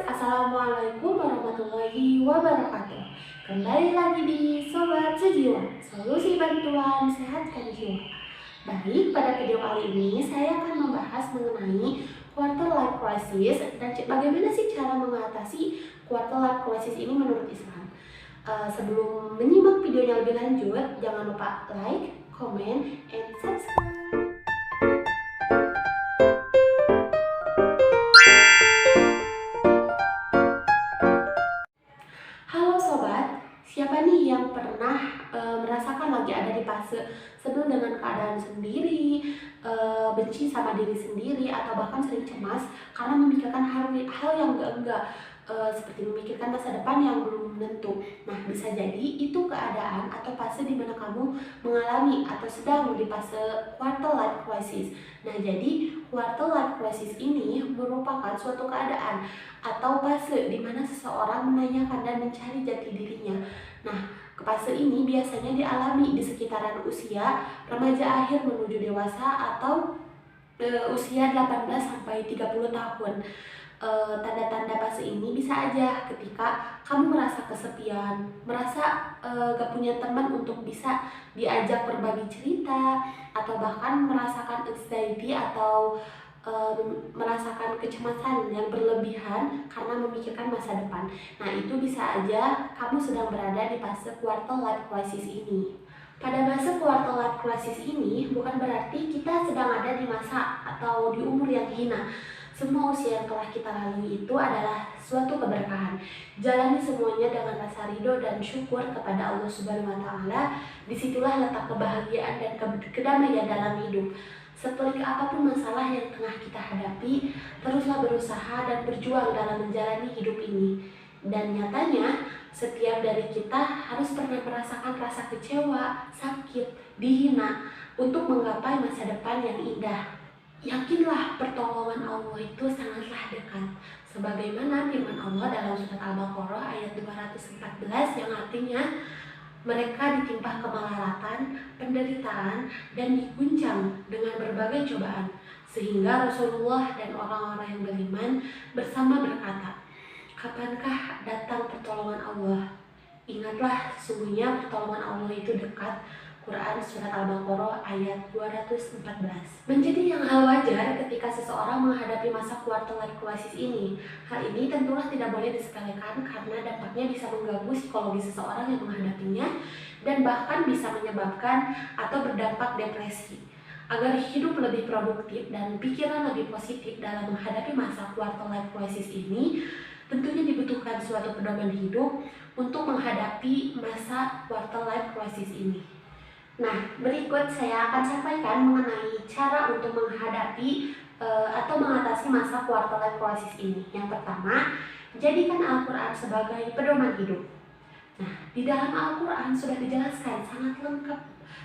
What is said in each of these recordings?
Assalamualaikum warahmatullahi wabarakatuh. Kembali lagi di Sobat Sejiwa, solusi bantuan sehatkan jiwa. Baik, pada video kali ini saya akan membahas mengenai quarter life crisis dan bagaimana sih cara mengatasi quarter life crisis ini menurut Islam. Sebelum menyimak videonya lebih lanjut, jangan lupa like, comment, and subscribe. Halo sobat, siapa nih yang pernah merasakan lagi ada di fase sebel dengan keadaan sendiri, benci sama diri sendiri, atau bahkan sering cemas karena memikirkan hal yang enggak, seperti memikirkan masa depan yang belum menentu. Nah, bisa jadi itu keadaan atau fase di mana kamu mengalami atau sedang di fase quarter life crisis. Nah, jadi quarter life crisis ini merupakan suatu keadaan atau fase di mana seseorang menanyakan dan mencari jati dirinya. Nah, fase ini biasanya dialami di sekitaran usia remaja akhir menuju dewasa atau usia 18 sampai 30 tahun. Tanda-tanda fase ini bisa aja ketika kamu merasa kesepian, merasa gak punya teman untuk bisa diajak berbagi cerita, atau bahkan merasakan anxiety atau merasakan kecemasan yang berlebihan karena memikirkan masa depan. Nah, itu bisa aja kamu sedang berada di fase quarter life crisis ini. Pada masa quarter life crisis ini bukan berarti kita sedang ada di masa atau di umur yang hina. Semua usia yang telah kita lalui itu adalah suatu keberkahan. Jalani semuanya dengan rasa ridho dan syukur kepada Allah Subhanahu wa Ta'ala. Disitulah letak kebahagiaan dan kedamaian dalam hidup. Sepelik apapun masalah yang tengah kita hadapi, teruslah berusaha dan berjuang dalam menjalani hidup ini. Dan nyatanya, setiap dari kita harus pernah merasakan rasa kecewa, sakit, dihina untuk menggapai masa depan yang indah. Yakinlah pertolongan Allah itu sangatlah dekat. Sebagaimana firman Allah dalam surat Al-Baqarah ayat 214 yang artinya, mereka ditimpa kemelaratan, penderitaan, dan diguncang dengan berbagai cobaan. Sehingga Rasulullah dan orang-orang yang beriman bersama berkata, kapankah datang pertolongan Allah? Ingatlah, sesungguhnya pertolongan Allah itu dekat. Quran Surat Al-Baqarah ayat 214. Menjadi yang hal wajar ketika seseorang menghadapi masa quarter life crisis ini. Hal ini tentulah tidak boleh disepelekan karena dampaknya bisa mengganggu psikologi seseorang yang menghadapinya dan bahkan bisa menyebabkan atau berdampak depresi. Agar hidup lebih produktif dan pikiran lebih positif dalam menghadapi masa quarter life crisis ini, tentunya dibutuhkan suatu pedoman hidup untuk menghadapi masa quarter life crisis ini. Nah, berikut saya akan sampaikan mengenai cara untuk menghadapi atau mengatasi masa quarter life crisis ini. Yang pertama, jadikan Al-Quran sebagai pedoman hidup. Nah, di dalam Al-Quran sudah dijelaskan sangat lengkap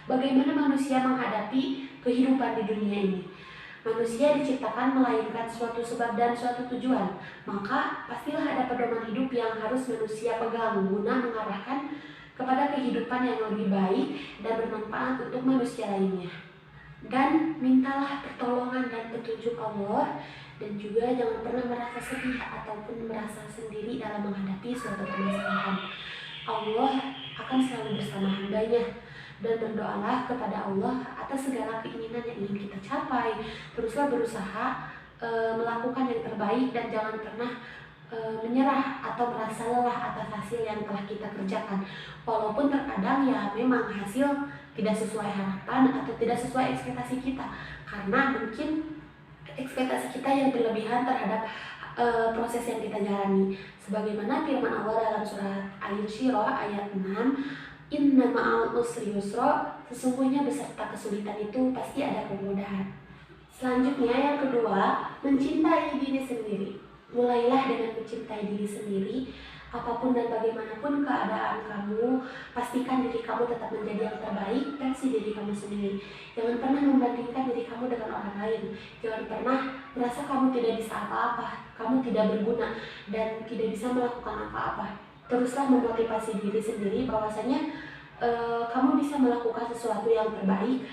bagaimana manusia menghadapi kehidupan di dunia ini. Manusia diciptakan melainkan suatu sebab dan suatu tujuan, maka pastilah ada pedoman hidup yang harus manusia pegang guna mengarahkan kepada kehidupan yang lebih baik dan bermanfaat untuk manusia lainnya. Dan mintalah pertolongan dan petunjuk Allah, dan juga jangan pernah merasa sedih ataupun merasa sendiri dalam menghadapi suatu permasalahan. Allah akan selalu bersama hambanya, dan berdoalah kepada Allah atas segala keinginan yang ingin kita capai. Teruslah berusaha melakukan yang terbaik dan jangan pernah menyerah atau merasa lelah atas hasil yang telah kita kerjakan. Walaupun terkadang ya memang hasil tidak sesuai harapan atau tidak sesuai ekspektasi kita, karena mungkin ekspektasi kita yang berlebihan terhadap proses yang kita jalani. Sebagaimana firman Allah dalam surat Al-Insyirah ayat 6, inna ma'al usri yusra, sesungguhnya beserta kesulitan itu pasti ada kemudahan. Selanjutnya yang kedua, mencintai diri sendiri. Mulailah dengan mencintai diri sendiri. Apapun dan bagaimanapun keadaan kamu, pastikan diri kamu tetap menjadi yang terbaik versi diri kamu sendiri. Jangan pernah membandingkan diri kamu dengan orang lain. Jangan pernah merasa kamu tidak bisa apa-apa, kamu tidak berguna, dan tidak bisa melakukan apa-apa. Teruslah memotivasi diri sendiri bahwasanya kamu bisa melakukan sesuatu yang terbaik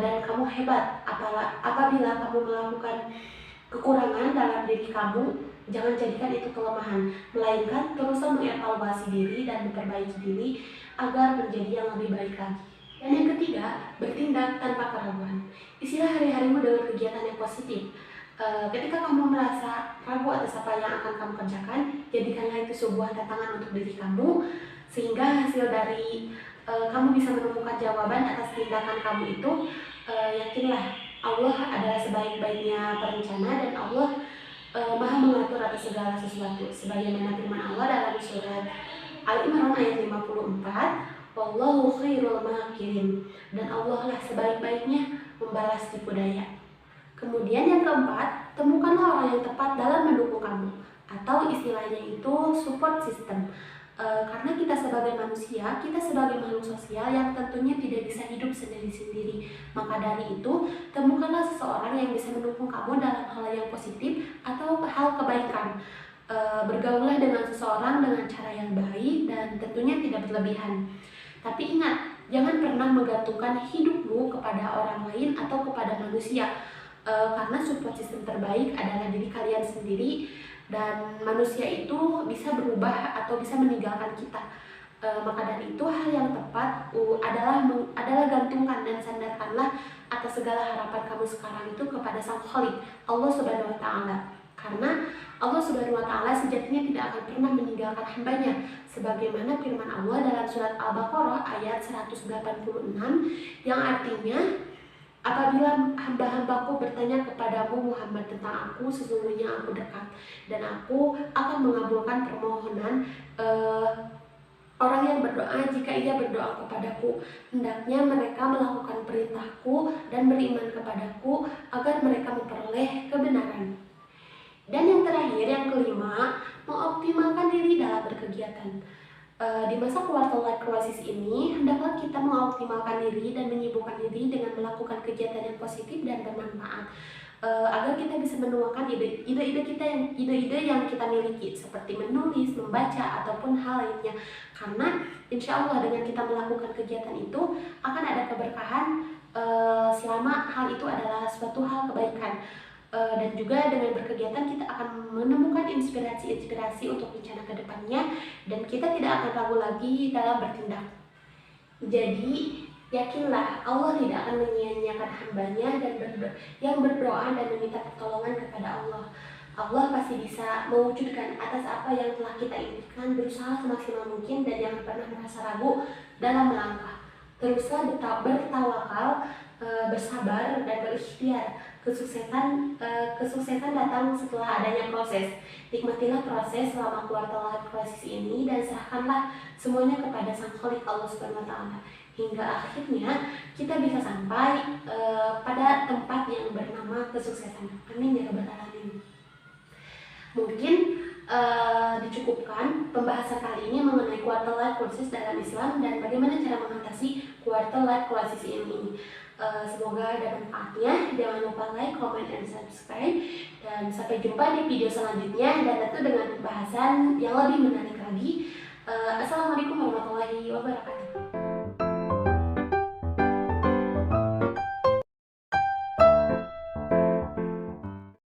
dan kamu hebat apabila kamu melakukan kekurangan dalam diri kamu, jangan jadikan itu kelemahan, melainkan teruslah mengevaluasi diri dan memperbaiki diri agar menjadi yang lebih baik lagi. Dan yang ketiga, bertindak tanpa keraguan. Isilah hari-harimu dengan kegiatan yang positif. Ketika kamu merasa ragu atas apa yang akan kamu kerjakan, jadikanlah itu sebuah tantangan untuk diri kamu, sehingga hasil dari kamu bisa menemukan jawaban atas tindakan kamu itu. Yakinlah Allah adalah sebaik-baiknya perencana dan Allah Maha mengatur atas segala sesuatu. Sebagaimana firman Allah dalam surat Al-Imran ayat 54, Wallahu khairul makirin, dan Allah lah sebaik-baiknya membalas tipu daya. Kemudian yang keempat, temukanlah orang yang tepat dalam mendukung kamu, atau istilahnya itu support system. Karena kita sebagai manusia, kita sebagai makhluk sosial yang tentunya tidak bisa hidup sendiri-sendiri. Maka dari itu, temukanlah seseorang yang bisa mendukung kamu dalam hal yang positif atau hal kebaikan. Bergaulah dengan seseorang dengan cara yang baik dan tentunya tidak berlebihan. Tapi ingat, jangan pernah menggantungkan hidupmu kepada orang lain atau kepada manusia. Karena support system terbaik adalah diri kalian sendiri, dan manusia itu bisa berubah atau bisa meninggalkan kita. Maka dari itu hal yang tepat adalah gantungkan dan sandarkanlah atas segala harapan kamu sekarang itu kepada Sang Khalik, Allah Subhanahu wa Ta'ala. Karena Allah Subhanahu wa Ta'ala sejatinya tidak akan pernah meninggalkan hambanya, sebagaimana firman Allah dalam surat Al-Baqarah ayat 186 yang artinya, apabila hamba-hambaku bertanya kepadamu Muhammad tentang aku, sesungguhnya aku dekat dan aku akan mengabulkan permohonan orang yang berdoa jika ia berdoa kepadaku. Hendaknya mereka melakukan perintahku dan beriman kepadaku agar mereka memperoleh kebenaran. Dan yang terakhir, yang kelima, mengoptimalkan diri dalam berkegiatan. Di masa quarter life crisis ini, hendaklah kita mengoptimalkan diri dan menyibukkan diri dengan melakukan kegiatan yang positif dan bermanfaat, agar kita bisa menuangkan ide-ide yang kita miliki, seperti menulis, membaca, ataupun hal lainnya. Karena insya Allah dengan kita melakukan kegiatan itu akan ada keberkahan selama hal itu adalah suatu hal kebaikan. Dan juga dengan berkegiatan kita akan menemukan inspirasi-inspirasi untuk rencana ke depannya, dan kita tidak akan ragu lagi dalam bertindak. Jadi yakinlah Allah tidak akan menyia-nyiakan hambanya yang berdoa dan meminta pertolongan kepada Allah. Allah pasti bisa mewujudkan atas apa yang telah kita impikan. Berusaha semaksimal mungkin dan jangan pernah merasa ragu dalam melangkah. Teruslah bertawakal, bersabar dan berikhtiar. Kesuksesan datang setelah adanya proses. Nikmatilah proses selama quarter life crisis ini dan serahkanlah semuanya kepada Sang Khalik, Allah Subhanahu wa Ta'ala, hingga akhirnya kita bisa sampai pada tempat yang bernama kesuksesan. Amin ya rabbal alamin. Mungkin dicukupkan pembahasan kali ini mengenai quarter life crisis dalam Islam dan bagaimana cara mengatasi quarter life crisis ini. Semoga ada manfaatnya. Jangan lupa like, comment, dan subscribe. Dan sampai jumpa di video selanjutnya, dan tentu dengan pembahasan yang lebih menarik lagi. Assalamualaikum warahmatullahi wabarakatuh.